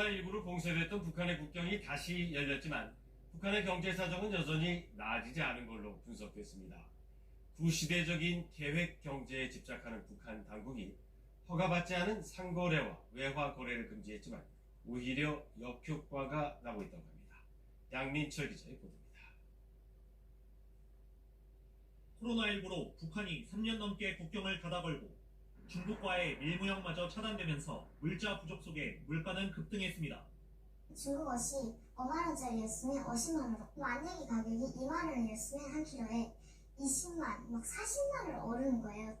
코로나19로 봉쇄됐던 북한의 국경이 다시 열렸지만 북한의 경제 사정은 여전히 나아지지 않은 걸로 분석됐습니다. 구시대적인 계획 경제에 집착하는 북한 당국이 허가받지 않은 상거래와 외화 거래를 금지했지만 오히려 역효과가 나고 있다고 합니다. 양민철 기자의 보도입니다. 코로나19로 북한이 3년 넘게 국경을 닫아걸고 중국과의 밀무역마저 차단되면서 물자 부족 속에 물가는 급등했습니다. 중국어시 5만 원짜리였으면 50만 원으로, 만약에 가격이 2만 원이었으면 한 킬로에 20만, 40만 원 오르는 거예요.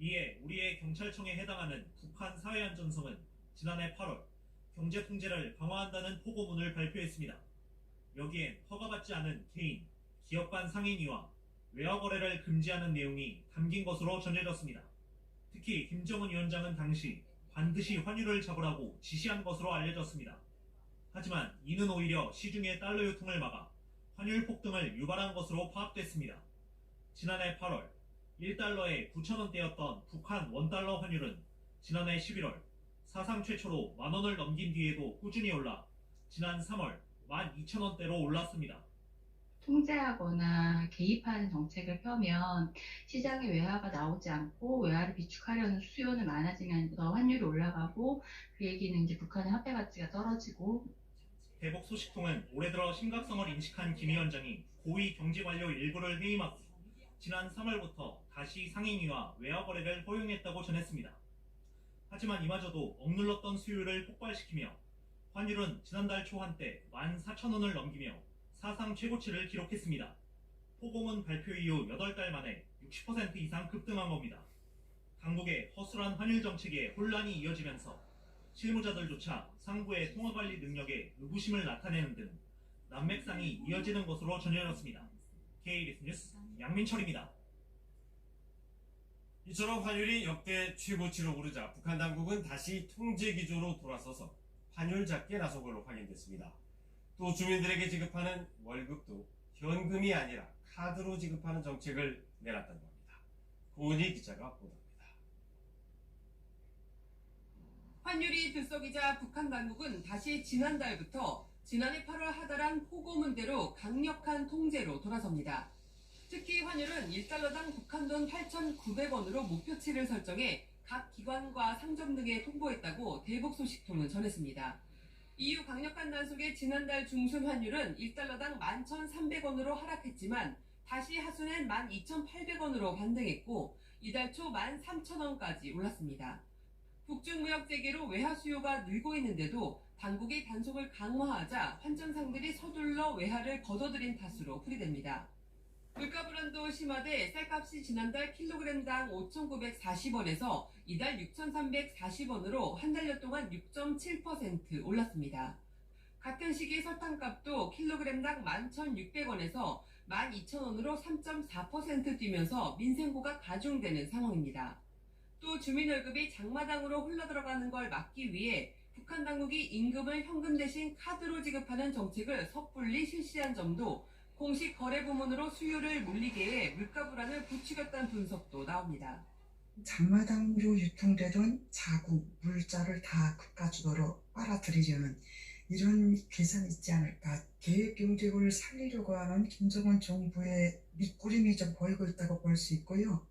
이에 우리의 경찰청에 해당하는 북한 사회안전성은 지난해 8월 경제 통제를 강화한다는 포고문을 발표했습니다. 여기엔 허가받지 않은 개인, 기업 간 상인위와 외화 거래를 금지하는 내용이 담긴 것으로 전해졌습니다. 특히 김정은 위원장은 당시 반드시 환율을 잡으라고 지시한 것으로 알려졌습니다. 하지만 이는 오히려 시중의 달러 유통을 막아 환율 폭등을 유발한 것으로 파악됐습니다. 지난해 8월 1달러에 9,000원대였던 북한 원달러 환율은 지난해 11월 사상 최초로 만원을 넘긴 뒤에도 꾸준히 올라 지난 3월 12,000원대로 올랐습니다. 통제하거나 개입하는 정책을 펴면 시장에 외화가 나오지 않고 외화를 비축하려는 수요는 많아지면서 환율이 올라가고, 그 얘기는 이제 북한의 화폐 가치가 떨어지고. 대북 소식통은 올해 들어 심각성을 인식한 김 위원장이 고위 경제관료 일부를 해임하고 지난 3월부터 다시 상인위와 외화 거래를 허용했다고 전했습니다. 하지만 이마저도 억눌렀던 수요를 폭발시키며 환율은 지난달 초 한때 14,000원을 넘기며 사상 최고치를 기록했습니다. 포고문 발표 이후 8달 만에 60% 이상 급등한 겁니다. 당국의 허술한 환율 정책에 혼란이 이어지면서 실무자들조차 상부의 통화관리 능력에 의구심을 나타내는 등 난맥상이 이어지는 것으로 전해졌습니다. KBS 뉴스 양민철입니다. 이처럼 환율이 역대 최고치로 오르자 북한 당국은 다시 통제 기조로 돌아서서 환율 잡기에 나선 걸로 확인됐습니다. 또 주민들에게 지급하는 월급도 현금이 아니라 카드로 지급하는 정책을 내놨다고 합니다. 고은희 기자가 보도합니다. 환율이 들썩이자 북한 당국은 다시 지난달부터 지난해 8월 하달한 포고문대로 강력한 통제로 돌아섭니다. 특히 환율은 1달러당 북한 돈 8,900원으로 목표치를 설정해 각 기관과 상점 등에 통보했다고 대북 소식통은 전했습니다. 이후 강력한 단속에 지난달 중순 환율은 1달러당 11,300원으로 하락했지만 다시 하순엔 12,800원으로 반등했고 이달 초 13,000원까지 올랐습니다. 북중 무역 재개로 외화 수요가 늘고 있는데도 당국이 단속을 강화하자 환전상들이 서둘러 외화를 걷어들인 탓으로 풀이됩니다. 물가 불안도 심화돼 쌀값이 지난달 킬로그램당 5,940원에서 이달 6,340원으로 한 달여 동안 6.7% 올랐습니다. 같은 시기 설탕값도 킬로그램당 11,600원에서 12,000원으로 3.4% 뛰면서 민생고가 가중되는 상황입니다. 또 주민월급이 장마당으로 흘러들어가는 걸 막기 위해 북한 당국이 임금을 현금 대신 카드로 지급하는 정책을 섣불리 실시한 점도 공식 거래 부문으로 수요를 몰리게 해 물가 불안을 부추겼다는 분석도 나옵니다. 장마당으로 유통되던 자국, 물자를 다 국가주도로 빨아들이려는 이런 계산이 있지 않을까. 계획경제를 살리려고 하는 김정은 정부의 밑구름이 좀 보이고 있다고 볼 수 있고요.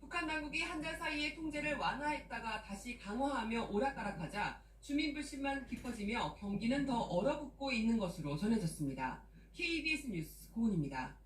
북한 당국이 한 달 사이에 통제를 완화했다가 다시 강화하며 오락가락하자 주민 불신만 깊어지며 경기는 더 얼어붙고 있는 것으로 전해졌습니다. KBS 뉴스 고은입니다.